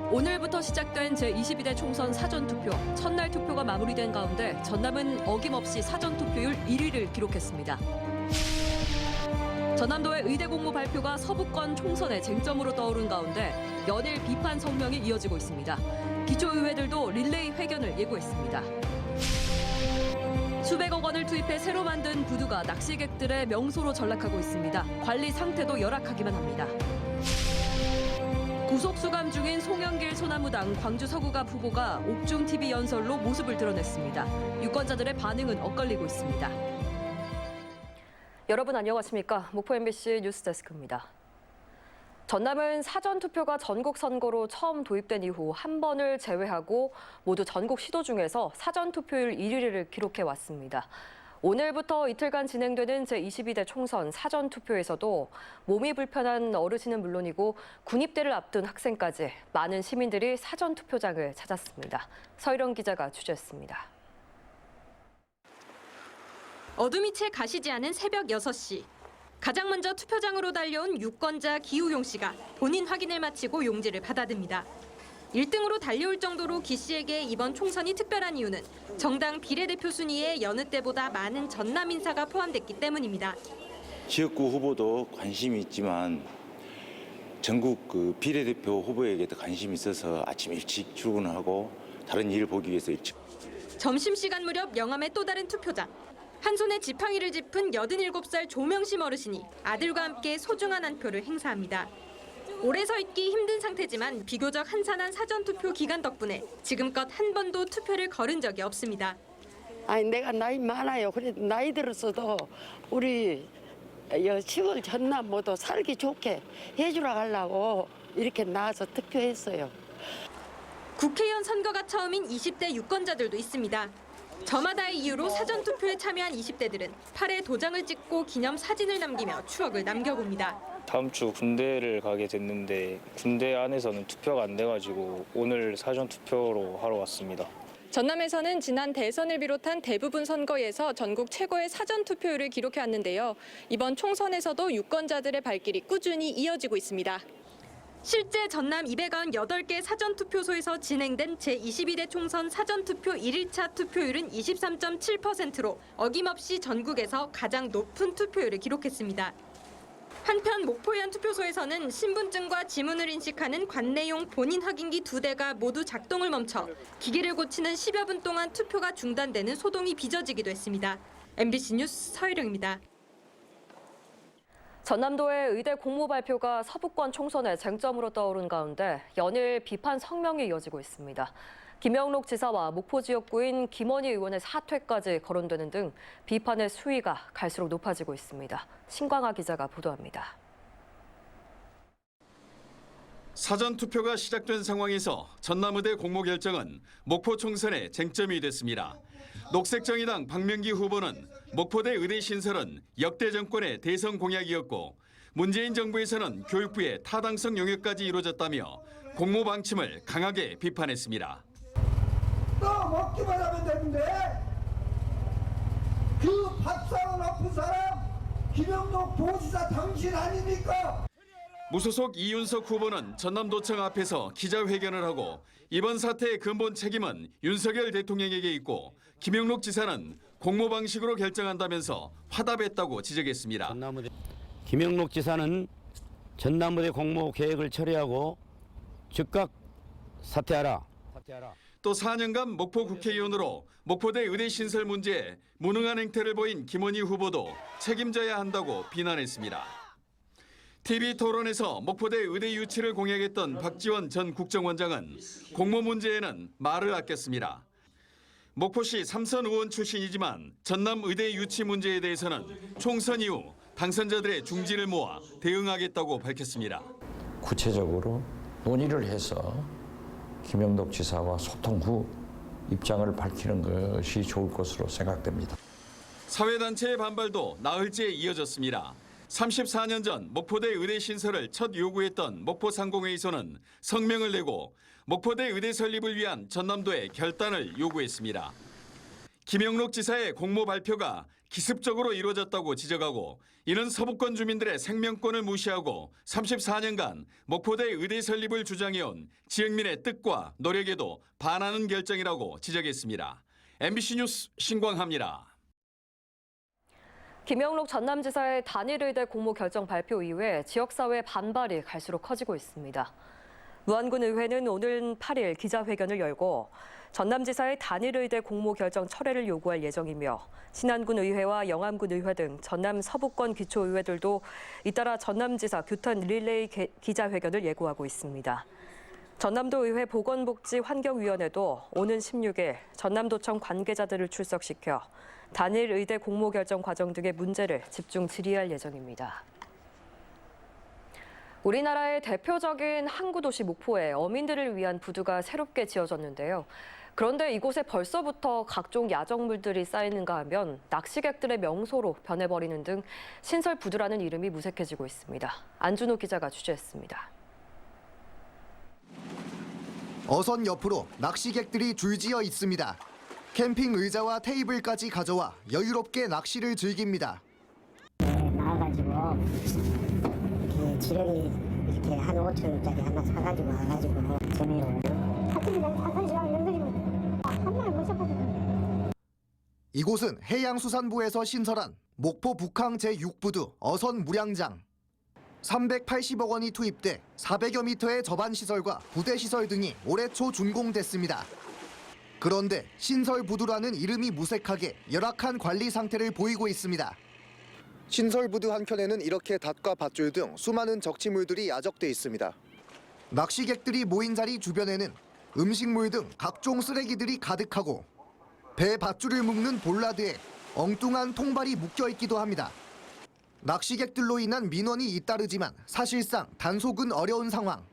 오늘부터 시작된 제22대 총선 사전투표. 첫날 투표가 마무리된 가운데 전남은 어김없이 사전투표율 1위를 기록했습니다. 전남도의 의대 공모 발표가 서부권 총선의 쟁점으로 떠오른 가운데 연일 비판 성명이 이어지고 있습니다. 기초의회들도 릴레이 회견을 예고했습니다. 수백억 원을 투입해 새로 만든 부두가 낚시객들의 명소로 전락하고 있습니다. 관리 상태도 열악하기만 합니다. 구속 수감 중인 송영길 소나무당 광주 서구갑 후보가 옥중 TV 연설로 모습을 드러냈습니다. 유권자들의 반응은 엇갈리고 있습니다. 여러분 안녕하십니까? 목포 MBC 뉴스데스크입니다. 전남은 사전투표가 전국 선거로 처음 도입된 이후 한 번을 제외하고 모두 전국 시도 중에서 사전투표율 1위를 기록해 왔습니다. 오늘부터 이틀간 진행되는 제22대 총선 사전투표에서도 몸이 불편한 어르신은 물론이고 군입대를 앞둔 학생까지 많은 시민들이 사전투표장을 찾았습니다. 서희령 기자가 취재했습니다. 어둠이 채 가시지 않은 새벽 6시. 가장 먼저 투표장으로 달려온 유권자 기우용 씨가 본인 확인을 마치고 용지를 받아듭니다. 1등으로 달려올 정도로 기 씨에게 이번 총선이 특별한 이유는 정당 비례대표 순위에 여느 때보다 많은 전남 인사가 포함됐기 때문입니다. 지역구 후보도 관심이 있지만 전국 비례대표 후보에게도 관심이 있어서 아침 일찍 출근하고 다른 일을 보기 위해서 일찍. 점심시간 무렵 영암의 또 다른 투표장. 한 손에 지팡이를 짚은 87살 조명심 어르신이 아들과 함께 소중한 한 표를 행사합니다. 오래 서 있기 힘든 상태지만 비교적 한산한 사전투표 기간 덕분에 지금껏 한 번도 투표를 거른 적이 없습니다. 아니 내가 나이 많아요. 그래도 나이 들었어도 우리 시골 전남 모두 살기 좋게 해주라 하려고 이렇게 나와서 투표했어요. 국회의원 선거가 처음인 20대 유권자들도 있습니다. 저마다의 이유로 사전투표에 참여한 20대들은 팔에 도장을 찍고 기념 사진을 남기며 추억을 남겨봅니다. 다음 주 군대를 가게 됐는데 군대 안에서는 투표가 안 돼가지고 오늘 사전투표로 하러 왔습니다. 전남에서는 지난 대선을 비롯한 대부분 선거에서 전국 최고의 사전투표율을 기록해왔는데요. 이번 총선에서도 유권자들의 발길이 꾸준히 이어지고 있습니다. 실제 전남 298개 사전투표소에서 진행된 제22대 총선 사전투표 1일차 투표율은 23.7%로 어김없이 전국에서 가장 높은 투표율을 기록했습니다. 한편 목포현 투표소에서는 신분증과 지문을 인식하는 관내용 본인 확인기 2대가 모두 작동을 멈춰 기기를 고치는 10여 분 동안 투표가 중단되는 소동이 빚어지기도 했습니다. MBC 뉴스 서희령입니다. 전남도의 의대 공모 발표가 서부권 총선의 쟁점으로 떠오른 가운데 연일 비판 성명이 이어지고 있습니다. 김영록 지사와 목포 지역구인 김원희 의원의 사퇴까지 거론되는 등 비판의 수위가 갈수록 높아지고 있습니다. 신광하 기자가 보도합니다. 사전투표가 시작된 상황에서 전남의대 공모 결정은 목포 총선의 쟁점이 됐습니다. 녹색정의당 박명기 후보는 목포대 의대 신설은 역대 정권의 대선 공약이었고 문재인 정부에서는 교육부의 타당성 용역까지 이루어졌다며 공모 방침을 강하게 비판했습니다. 또 먹기만 하면 되는데 그 밥상을 엎은 사람 김영록 도지사 당신 아닙니까? 무소속 이윤석 후보는 전남도청 앞에서 기자회견을 하고 이번 사태의 근본 책임은 윤석열 대통령에게 있고 김영록 지사는 공모 방식으로 결정한다면서 화답했다고 지적했습니다. 김영록 지사는 전남의대 공모 계획을 철회하고 즉각 사퇴하라. 또 4년간 목포 국회의원으로 목포대 의대 신설 문제에 무능한 행태를 보인 김원희 후보도 책임져야 한다고 비난했습니다. TV토론에서 목포대 의대 유치를 공약했던 박지원 전 국정원장은 공모 문제에는 말을 아꼈습니다. 목포시 삼선 의원 출신이지만 전남 의대 유치 문제에 대해서는 총선 이후 당선자들의 중지를 모아 대응하겠다고 밝혔습니다. 구체적으로 논의를 해서 김영록 지사와 소통 후 입장을 밝히는 것이 좋을 것으로 생각됩니다. 사회단체의 반발도 나흘째 이어졌습니다. 34년 전 목포대 의대 신설을 첫 요구했던 목포상공회의소는 성명을 내고 목포대 의대 설립을 위한 전남도의 결단을 요구했습니다. 김영록 지사의 공모 발표가 기습적으로 이루어졌다고 지적하고 이는 서부권 주민들의 생명권을 무시하고 34년간 목포대 의대 설립을 주장해온 지역민의 뜻과 노력에도 반하는 결정이라고 지적했습니다. MBC 뉴스 신광하입니다. 김영록 전남지사의 단일의대 공모 결정 발표 이후에 지역사회 반발이 갈수록 커지고 있습니다. 무안군의회는 오늘 8일 기자회견을 열고 전남지사의 단일의대 공모 결정 철회를 요구할 예정이며 신안군의회와 영암군의회 등 전남 서부권 기초의회들도 잇따라 전남지사 규탄 릴레이 기자회견을 예고하고 있습니다. 전남도의회 보건복지환경위원회도 오는 16일 전남도청 관계자들을 출석시켜 단일 의대 공모 결정 과정 등의 문제를 집중 질의할 예정입니다. 우리나라의 대표적인 항구 도시 목포에 어민들을 위한 부두가 새롭게 지어졌는데요. 그런데 이곳에 벌써부터 각종 야적물들이 쌓이는가 하면 낚시객들의 명소로 변해버리는 등 신설 부두라는 이름이 무색해지고 있습니다. 안준호 기자가 취재했습니다. 어선 옆으로 낚시객들이 줄지어 있습니다. 캠핑 의자와 테이블까지 가져와 여유롭게 낚시를 즐깁니다. 나와가지고 이렇게 지렁이 이렇게 한 5천원짜리 하나 사가지고 와가지고 재미로. 이곳은 해양수산부에서 신설한 목포 북항 제6부두 어선 무량장. 380억 원이 투입돼 400여 미터의 저반 시설과 부대 시설 등이 올해 초 준공됐습니다. 그런데 신설 부두라는 이름이 무색하게 열악한 관리 상태를 보이고 있습니다. 신설 부두 한켠에는 이렇게 닷과 밧줄 등 수많은 적치물들이 야적돼 있습니다. 낚시객들이 모인 자리 주변에는 음식물 등 각종 쓰레기들이 가득하고 배 밧줄을 묶는 볼라드에 엉뚱한 통발이 묶여 있기도 합니다. 낚시객들로 인한 민원이 잇따르지만 사실상 단속은 어려운 상황.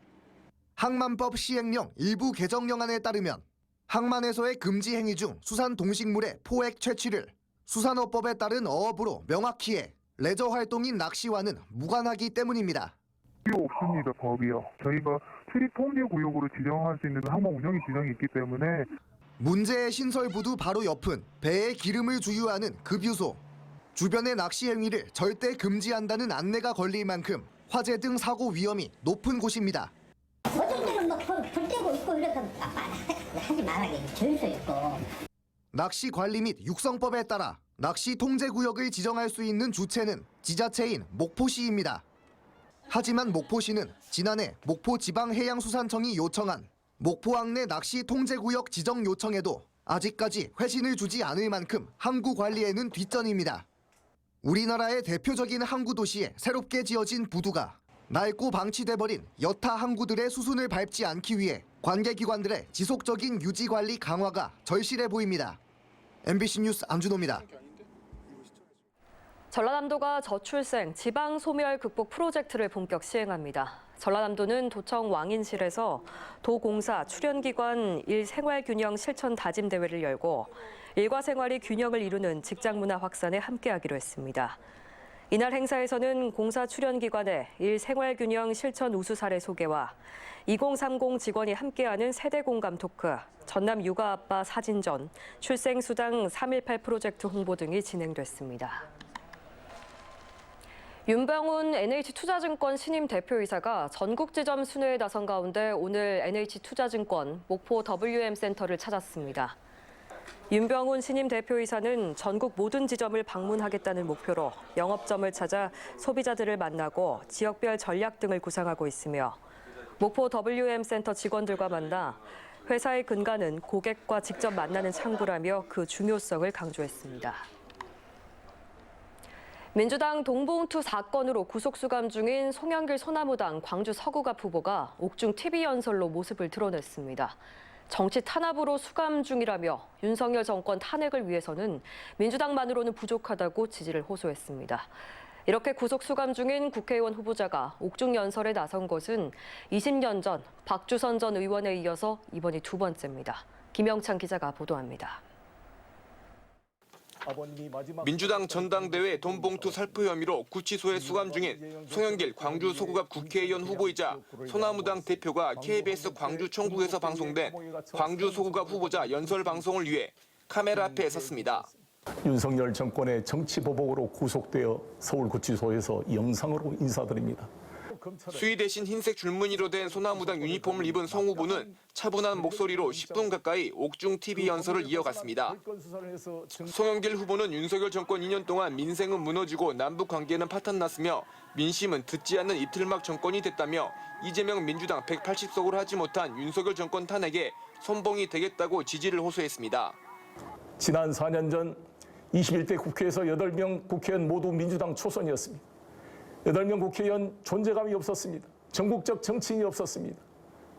항만법 시행령 일부 개정령안에 따르면 항만에서의 금지 행위 중 수산 동식물의 포획 채취를 수산어법에 따른 어업으로 명확히 해 레저 활동인 낚시와는 무관하기 때문입니다. 필요 없습니다. 법이요. 저희가 출입 통제 구역으로 지정할 수 있는 항만 운영의 지정이 있기 때문에. 문제의 신설 부두 바로 옆은 배에 기름을 주유하는 급유소. 주변의 낚시 행위를 절대 금지한다는 안내가 걸릴 만큼 화재 등 사고 위험이 높은 곳입니다. 어떤 때는 불 떼고 있고 이래서 하지 말라게 조율서 있고. 낚시 관리 및 육성법에 따라 낚시 통제 구역을 지정할 수 있는 주체는 지자체인 목포시입니다. 하지만 목포시는 지난해 목포지방해양수산청이 요청한 목포항내 낚시 통제 구역 지정 요청에도 아직까지 회신을 주지 않을 만큼 항구 관리에는 뒷전입니다. 우리나라의 대표적인 항구 도시에 새롭게 지어진 부두가 낡고 방치돼버린 여타 항구들의 수순을 밟지 않기 위해 관계기관들의 지속적인 유지 관리 강화가 절실해 보입니다. MBC 뉴스 안준호입니다. 전라남도가 저출생 지방 소멸 극복 프로젝트를 본격 시행합니다. 전라남도는 도청 왕인실에서 도공사 출연기관 일생활균형 실천 다짐 대회를 열고 일과 생활이 균형을 이루는 직장문화 확산에 함께하기로 했습니다. 이날 행사에서는 공사 출연기관의 일생활균형 실천 우수 사례 소개와 2030 직원이 함께하는 세대 공감 토크, 전남 육아 아빠 사진전, 출생수당 318 프로젝트 홍보 등이 진행됐습니다. 윤병훈 NH투자증권 신임 대표이사가 전국 지점 순회에 나선 가운데 오늘 NH투자증권 목포 WM센터를 찾았습니다. 윤병훈 신임 대표이사는 전국 모든 지점을 방문하겠다는 목표로 영업점을 찾아 소비자들을 만나고 지역별 전략 등을 구상하고 있으며 목포 WM센터 직원들과 만나 회사의 근간은 고객과 직접 만나는 창구라며 그 중요성을 강조했습니다. 민주당 동봉투 사건으로 구속수감 중인 송영길 소나무당 광주 서구갑 후보가 옥중 TV연설로 모습을 드러냈습니다. 정치 탄압으로 수감 중이라며 윤석열 정권 탄핵을 위해서는 민주당만으로는 부족하다고 지지를 호소했습니다. 이렇게 구속수감 중인 국회의원 후보자가 옥중 연설에 나선 것은 20년 전 박주선 전 의원에 이어서 이번이 두 번째입니다. 김영찬 기자가 보도합니다. 민주당 전당대회 돈봉투 살포 혐의로 구치소에 수감 중인 송영길 광주 서구갑 국회의원 후보이자 소나무당 대표가 KBS 광주 총국에서 방송된 광주 서구갑 후보자 연설 방송을 위해 카메라 앞에 섰습니다. 윤석열 정권의 정치 보복으로 구속되어 서울구치소에서 영상으로 인사드립니다. 수의 대신 흰색 줄무늬로 된 소나무당 유니폼을 입은 성 후보는 차분한 목소리로 10분 가까이 옥중 TV 연설을 이어갔습니다. 송영길 후보는 윤석열 정권 2년 동안 민생은 무너지고 남북 관계는 파탄났으며 민심은 듣지 않는 이틀막 정권이 됐다며 이재명 민주당 180석으로 하지 못한 윤석열 정권 탄핵에 선봉이 되겠다고 지지를 호소했습니다. 지난 4년 전 21대 국회에서 8명 국회의원 모두 민주당 초선이었습니다. 8명 국회의원 존재감이 없었습니다. 전국적 정치인이 없었습니다.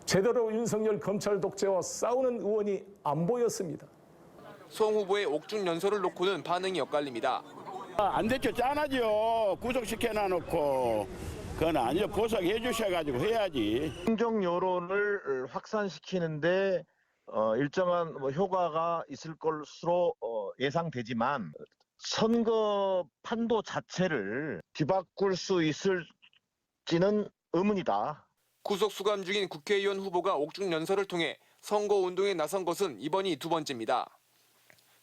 제대로 윤석열 검찰 독재와 싸우는 의원이 안 보였습니다. 송 후보의 옥중 연설을 놓고는 반응이 엇갈립니다. 안 됐죠. 짠하죠. 구속시켜놔놓고. 그건 아니죠. 보석해 주셔가지고 해야지. 긍정 여론을 확산시키는데 일정한 효과가 있을 것으로 예상되지만 선거 판도 자체를 뒤바꿀 수 있을지는 의문이다. 구속 수감 중인 국회의원 후보가 옥중 연설을 통해 선거운동에 나선 것은 이번이 두 번째입니다.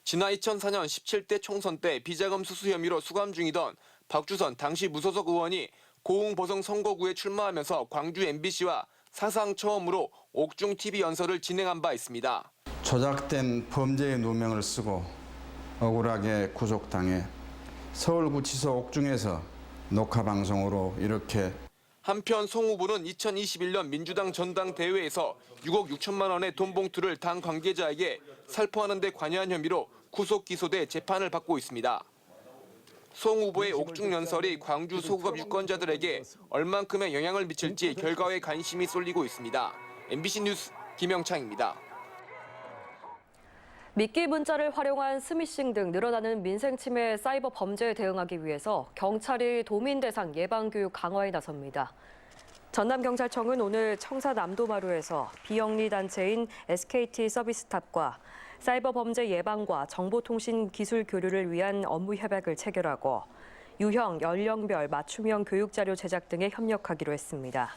지난 2004년 17대 총선 때 비자금 수수 혐의로 수감 중이던 박주선 당시 무소속 의원이 고흥보성 선거구에 출마하면서 광주 MBC와 사상 처음으로 옥중 TV 연설을 진행한 바 있습니다. 조작된 범죄의 누명을 쓰고 억울하게 구속당해 서울구치소 옥중에서 녹화방송으로 이렇게. 한편 송 후보는 2021년 민주당 전당대회에서 6억 6천만 원의 돈 봉투를 당 관계자에게 살포하는 데 관여한 혐의로 구속 기소돼 재판을 받고 있습니다. 송 후보의 옥중 연설이 광주 소구갑 유권자들에게 얼만큼의 영향을 미칠지 결과에 관심이 쏠리고 있습니다. MBC 뉴스 김영창입니다. 미끼 문자를 활용한 스미싱 등 늘어나는 민생 침해 사이버 범죄에 대응하기 위해서 경찰이 도민 대상 예방 교육 강화에 나섭니다. 전남경찰청은 오늘 청사 남도마루에서 비영리 단체인 SKT 서비스탑과 사이버 범죄 예방과 정보통신 기술 교류를 위한 업무 협약을 체결하고 유형, 연령별 맞춤형 교육 자료 제작 등에 협력하기로 했습니다.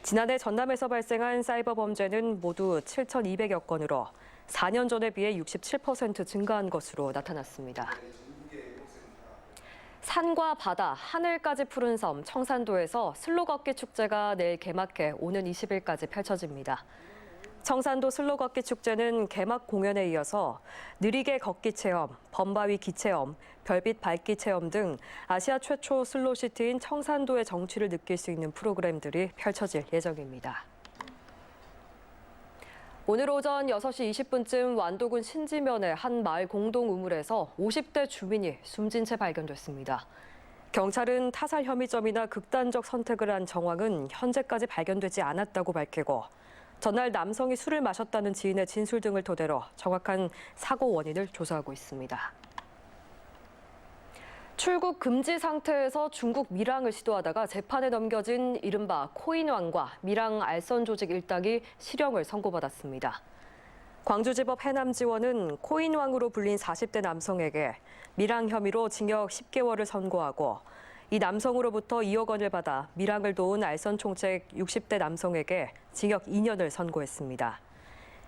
지난해 전남에서 발생한 사이버 범죄는 모두 7,200여 건으로 4년 전에 비해 67% 증가한 것으로 나타났습니다. 산과 바다, 하늘까지 푸른 섬 청산도에서 슬로 걷기 축제가 내일 개막해 오는 20일까지 펼쳐집니다. 청산도 슬로 걷기 축제는 개막 공연에 이어서 느리게 걷기 체험, 범바위 기체험, 별빛 밟기 체험 등 아시아 최초 슬로시티인 청산도의 정취를 느낄 수 있는 프로그램들이 펼쳐질 예정입니다. 오늘 오전 6시 20분쯤 완도군 신지면의 한 마을 공동 우물에서 50대 주민이 숨진 채 발견됐습니다. 경찰은 타살 혐의점이나 극단적 선택을 한 정황은 현재까지 발견되지 않았다고 밝히고 전날 남성이 술을 마셨다는 지인의 진술 등을 토대로 정확한 사고 원인을 조사하고 있습니다. 출국 금지 상태에서 중국 밀항을 시도하다가 재판에 넘겨진 이른바 코인왕과 밀항 알선 조직 일당이 실형을 선고받았습니다. 광주지법 해남지원은 코인왕으로 불린 40대 남성에게 밀항 혐의로 징역 10개월을 선고하고 이 남성으로부터 2억 원을 받아 밀항을 도운 알선 총책 60대 남성에게 징역 2년을 선고했습니다.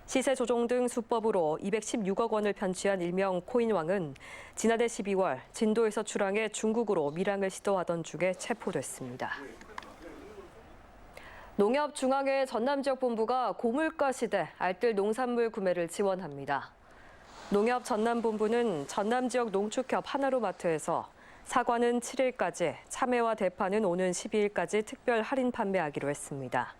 시세 조종 등 수법으로 216억 원을 편취한 일명 코인왕은 지난해 12월 진도에서 출항해 중국으로 밀항을 시도하던 중에 체포됐습니다. 농협중앙회 전남지역본부가 고물가 시대 알뜰 농산물 구매를 지원합니다. 농협 전남본부는 전남지역 농축협 하나로마트에서 사과는 7일까지, 참외와 대파는 오는 12일까지 특별 할인 판매하기로 했습니다.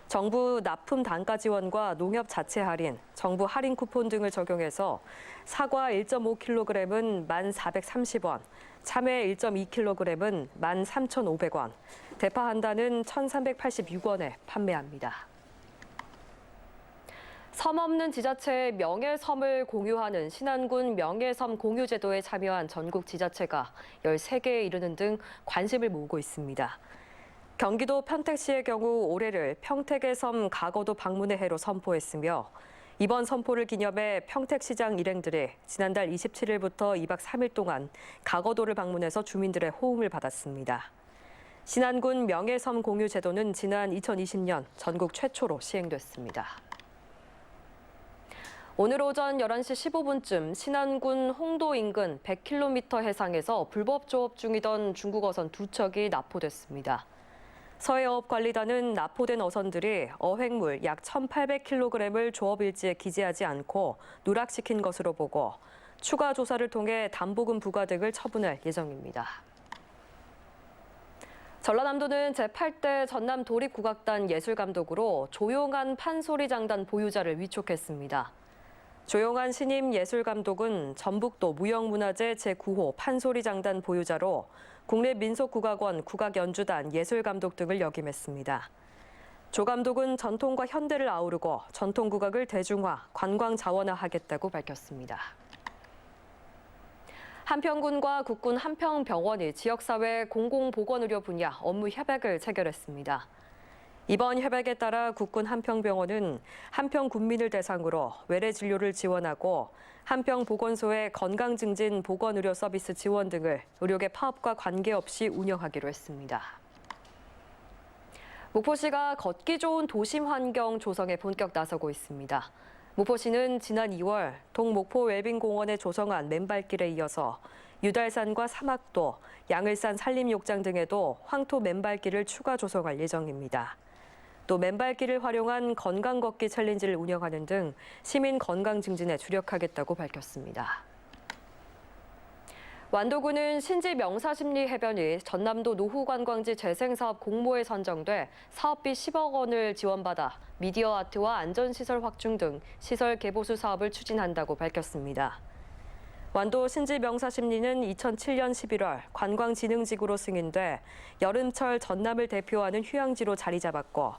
정부 납품 단가 지원과 농협 자체 할인, 정부 할인 쿠폰 등을 적용해서 사과 1.5kg은 1,430원, 참외 1.2kg은 13,500원, 대파 한 단은 1,386원에 판매합니다. 섬 없는 지자체의 명예섬을 공유하는 신안군 명예섬 공유제도에 참여한 전국 지자체가 13개에 이르는 등 관심을 모으고 있습니다. 경기도 평택시의 경우 올해를 평택의 섬 가거도 방문의 해로 선포했으며 이번 선포를 기념해 평택시장 일행들이 지난달 27일부터 2박 3일 동안 가거도를 방문해서 주민들의 호응을 받았습니다. 신안군 명예섬 공유 제도는 지난 2020년 전국 최초로 시행됐습니다. 오늘 오전 11시 15분쯤 신안군 홍도 인근 100km 해상에서 불법 조업 중이던 중국 어선 2척이 납포됐습니다. 서해어업관리단은 납포된 어선들이 어획물 약 1,800kg을 조업 일지에 기재하지 않고 누락시킨 것으로 보고 추가 조사를 통해 담보금 부과 등을 처분할 예정입니다. 전라남도는 제8대 전남 도립국악단 예술감독으로 조용한 판소리 장단 보유자를 위촉했습니다. 조용한 신임 예술감독은 전북도 무형문화재 제9호 판소리 장단 보유자로 국립민속국악원 국악연주단 예술감독 등을 역임했습니다. 조 감독은 전통과 현대를 아우르고 전통국악을 대중화, 관광 자원화하겠다고 밝혔습니다. 한평군과 국군 한평병원이 지역사회 공공보건의료 분야 업무 협약을 체결했습니다. 이번 협약에 따라 국군 한평병원은 한평군민을 대상으로 외래 진료를 지원하고 한평보건소의 건강증진 보건의료 서비스 지원 등을 의료계 파업과 관계없이 운영하기로 했습니다. 목포시가 걷기 좋은 도심 환경 조성에 본격 나서고 있습니다. 목포시는 지난 2월 동목포 웰빙공원에 조성한 맨발길에 이어서 유달산과 사막도, 양을산 산림욕장 등에도 황토 맨발길을 추가 조성할 예정입니다. 또 맨발길을 활용한 건강 걷기 챌린지를 운영하는 등 시민 건강 증진에 주력하겠다고 밝혔습니다. 완도군은 신지 명사심리 해변이 전남도 노후관광지 재생사업 공모에 선정돼 사업비 10억 원을 지원받아 미디어 아트와 안전시설 확충 등 시설 개보수 사업을 추진한다고 밝혔습니다. 완도 신지 명사심리는 2007년 11월 관광진흥지구로 승인돼 여름철 전남을 대표하는 휴양지로 자리 잡았고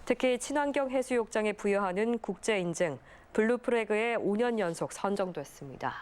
특히 친환경 해수욕장에 부여하는 국제인증 블루프래그에 5년 연속 선정됐습니다.